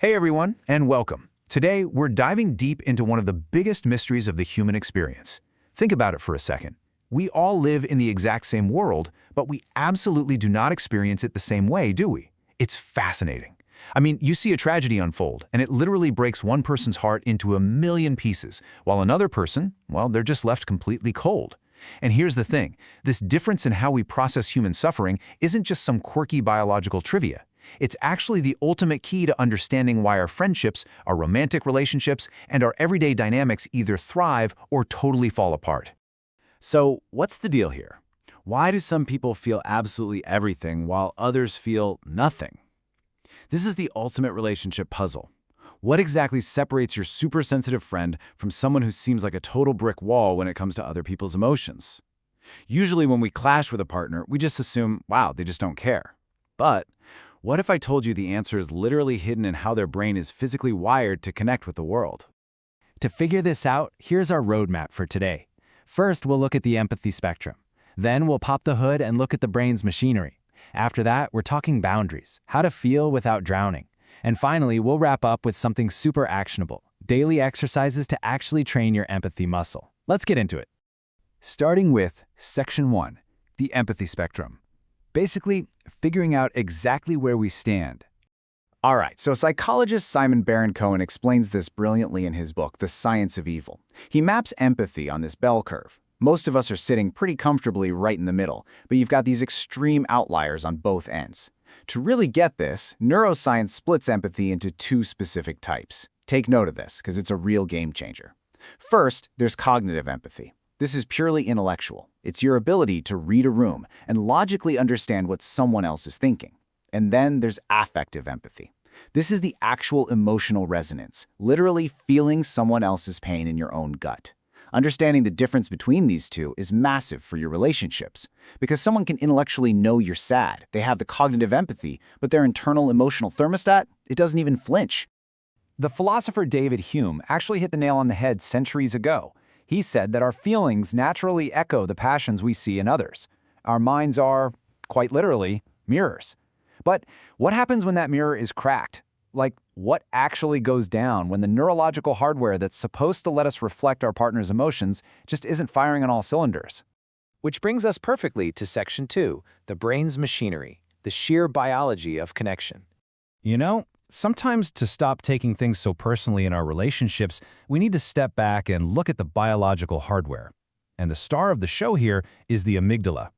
Hey everyone, and welcome. Today, we're diving deep into one of the biggest mysteries of the human experience. Think about it for a second. We all live in the exact same world, but we absolutely do not experience it the same way, do we? It's fascinating. I mean, you see a tragedy unfold, and it literally breaks one person's heart into a million pieces, while another person, well, they're just left completely cold. And here's the thing, this difference in how we process human suffering isn't just some quirky biological trivia. It's actually the ultimate key to understanding why our friendships, our romantic relationships, and our everyday dynamics either thrive or totally fall apart. So, what's the deal here? Why do some people feel absolutely everything while others feel nothing? This is the ultimate relationship puzzle. What exactly separates your super-sensitive friend from someone who seems like a total brick wall when it comes to other people's emotions? Usually when we clash with a partner, we just assume, wow, they just don't care. But what if I told you the answer is literally hidden in how their brain is physically wired to connect with the world? To figure this out, here's our roadmap for today. First, we'll look at the empathy spectrum. Then we'll pop the hood and look at the brain's machinery. After that, we're talking boundaries, how to feel without drowning. And finally, we'll wrap up with something super actionable, daily exercises to actually train your empathy muscle. Let's get into it. Starting with Section 1, the empathy spectrum. Basically, figuring out exactly where we stand. All right, so psychologist Simon Baron-Cohen explains this brilliantly in his book, The Science of Evil. He maps empathy on this bell curve. Most of us are sitting pretty comfortably right in the middle, but you've got these extreme outliers on both ends. To really get this, neuroscience splits empathy into two specific types. Take note of this, because it's a real game changer. First, there's cognitive empathy. This is purely intellectual. It's your ability to read a room and logically understand what someone else is thinking. And then there's affective empathy. This is the actual emotional resonance, literally feeling someone else's pain in your own gut. Understanding the difference between these two is massive for your relationships, because someone can intellectually know you're sad, they have the cognitive empathy, but their internal emotional thermostat, it doesn't even flinch. The philosopher David Hume actually hit the nail on the head centuries ago. He said that our feelings naturally echo the passions we see in others. Our minds are, quite literally, mirrors. But what happens when that mirror is cracked? Like, what actually goes down when the neurological hardware that's supposed to let us reflect our partner's emotions just isn't firing on all cylinders? Which brings us perfectly to Section 2, the brain's machinery, the sheer biology of connection. You know, sometimes to stop taking things so personally in our relationships, we need to step back and look at the biological hardware. And the star of the show here is the amygdala.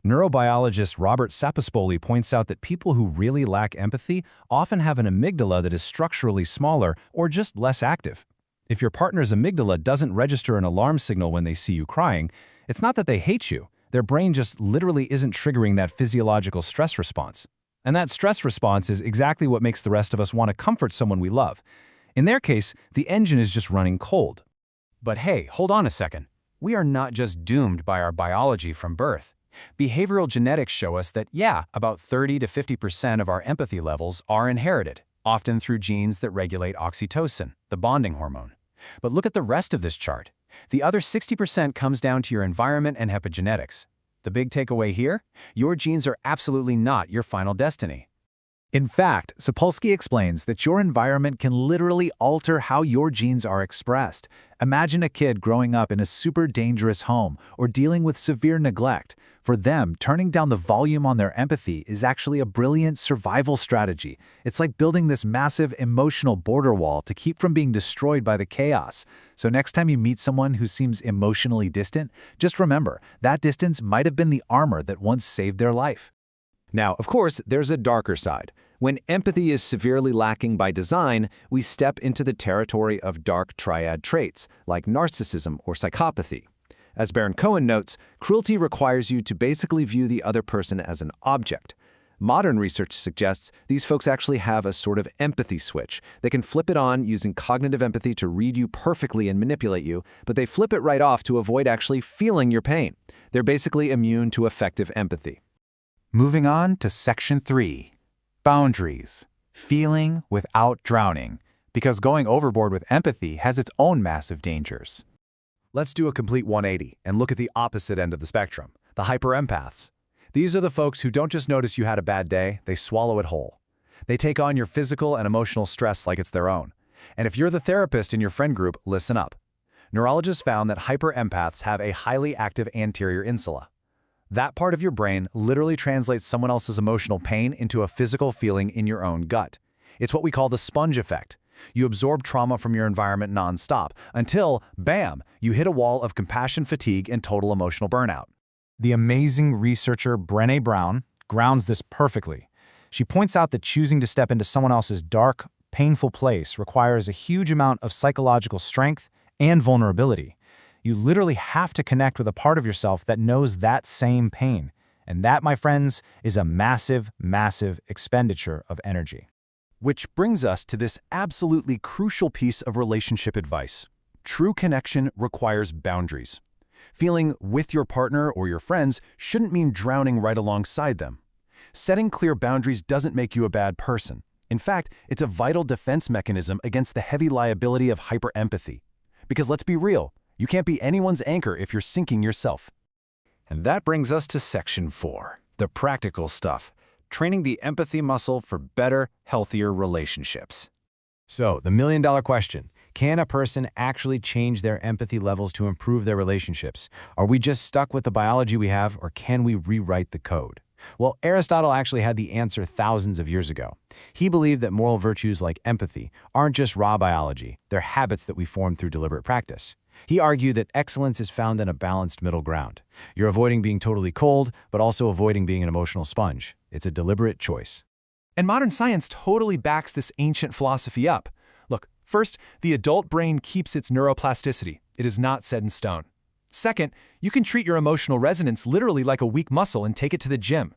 Neurobiologist Robert Sapolsky points out that people who really lack empathy often have an amygdala that is structurally smaller or just less active. If your partner's amygdala doesn't register an alarm signal when they see you crying, it's not that they hate you. Their brain just literally isn't triggering that physiological stress response. And that stress response is exactly what makes the rest of us want to comfort someone we love. In their case, the engine is just running cold. But hey, hold on a second. We are not just doomed by our biology from birth. Behavioral genetics show us that, yeah, about 30 to 50% of our empathy levels are inherited, often through genes that regulate oxytocin, the bonding hormone. But look at the rest of this chart. The other 60% comes down to your environment and epigenetics. The big takeaway here? Your genes are absolutely not your final destiny. In fact, Sapolsky explains that your environment can literally alter how your genes are expressed. Imagine a kid growing up in a super dangerous home or dealing with severe neglect. For them, turning down the volume on their empathy is actually a brilliant survival strategy. It's like building this massive emotional border wall to keep from being destroyed by the chaos. So next time you meet someone who seems emotionally distant, just remember, that distance might have been the armor that once saved their life. Now, of course, there's a darker side. When empathy is severely lacking by design, we step into the territory of dark triad traits, like narcissism or psychopathy. As Baron-Cohen notes, cruelty requires you to basically view the other person as an object. Modern research suggests these folks actually have a sort of empathy switch. They can flip it on using cognitive empathy to read you perfectly and manipulate you, but they flip it right off to avoid actually feeling your pain. They're basically immune to effective empathy. Moving on to Section 3, boundaries, feeling without drowning, because going overboard with empathy has its own massive dangers. Let's do a complete 180 and look at the opposite end of the spectrum, the hyperempaths. These are the folks who don't just notice you had a bad day, they swallow it whole. They take on your physical and emotional stress like it's their own. And if you're the therapist in your friend group, listen up. Neurologists found that hyper-empaths have a highly active anterior insula. That part of your brain literally translates someone else's emotional pain into a physical feeling in your own gut. It's what we call the sponge effect. You absorb trauma from your environment nonstop until, bam, you hit a wall of compassion fatigue and total emotional burnout. The amazing researcher Brené Brown grounds this perfectly. She points out that choosing to step into someone else's dark, painful place requires a huge amount of psychological strength and vulnerability. You literally have to connect with a part of yourself that knows that same pain. And that, my friends, is a massive, massive expenditure of energy. Which brings us to this absolutely crucial piece of relationship advice. True connection requires boundaries. Feeling with your partner or your friends shouldn't mean drowning right alongside them. Setting clear boundaries doesn't make you a bad person. In fact, it's a vital defense mechanism against the heavy liability of hyperempathy. Because let's be real, you can't be anyone's anchor if you're sinking yourself. And that brings us to Section 4, the practical stuff, training the empathy muscle for better, healthier relationships. So, the million-dollar question, can a person actually change their empathy levels to improve their relationships? Are we just stuck with the biology we have, or can we rewrite the code? Well, Aristotle actually had the answer thousands of years ago. He believed that moral virtues like empathy aren't just raw biology, they're habits that we form through deliberate practice. He argued that excellence is found in a balanced middle ground. You're avoiding being totally cold, but also avoiding being an emotional sponge. It's a deliberate choice. And modern science totally backs this ancient philosophy up. Look, first, the adult brain keeps its neuroplasticity. It is not set in stone. Second, you can treat your emotional resonance literally like a weak muscle and take it to the gym.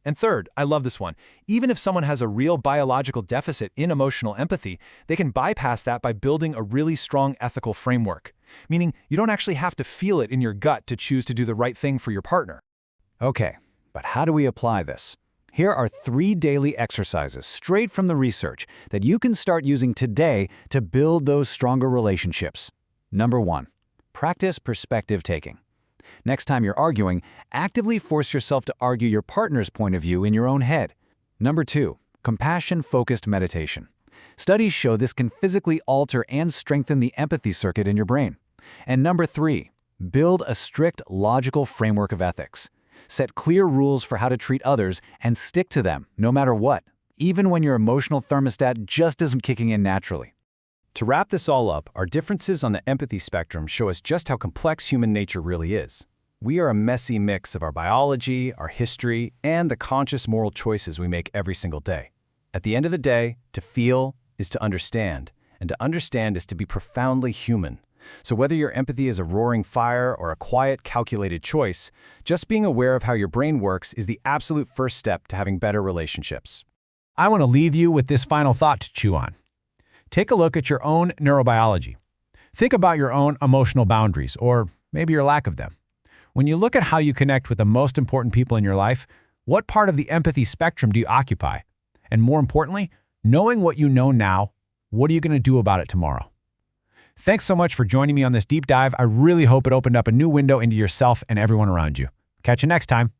And third, I love this one, even if someone has a real biological deficit in emotional empathy, they can bypass that by building a really strong ethical framework. Meaning, you don't actually have to feel it in your gut to choose to do the right thing for your partner. Okay, but how do we apply this? Here are 3 daily exercises straight from the research that you can start using today to build those stronger relationships. Number 1, practice perspective taking. Next time you're arguing, actively force yourself to argue your partner's point of view in your own head. Number 2, compassion-focused meditation. Studies show this can physically alter and strengthen the empathy circuit in your brain. And number 3, build a strict, logical framework of ethics. Set clear rules for how to treat others and stick to them, no matter what, even when your emotional thermostat just isn't kicking in naturally. To wrap this all up, our differences on the empathy spectrum show us just how complex human nature really is. We are a messy mix of our biology, our history, and the conscious moral choices we make every single day. At the end of the day, to feel is to understand, and to understand is to be profoundly human. So whether your empathy is a roaring fire or a quiet, calculated choice, just being aware of how your brain works is the absolute first step to having better relationships. I want to leave you with this final thought to chew on. Take a look at your own neurobiology. Think about your own emotional boundaries, or maybe your lack of them. When you look at how you connect with the most important people in your life, what part of the empathy spectrum do you occupy? And more importantly, knowing what you know now, what are you going to do about it tomorrow? Thanks so much for joining me on this deep dive. I really hope it opened up a new window into yourself and everyone around you. Catch you next time.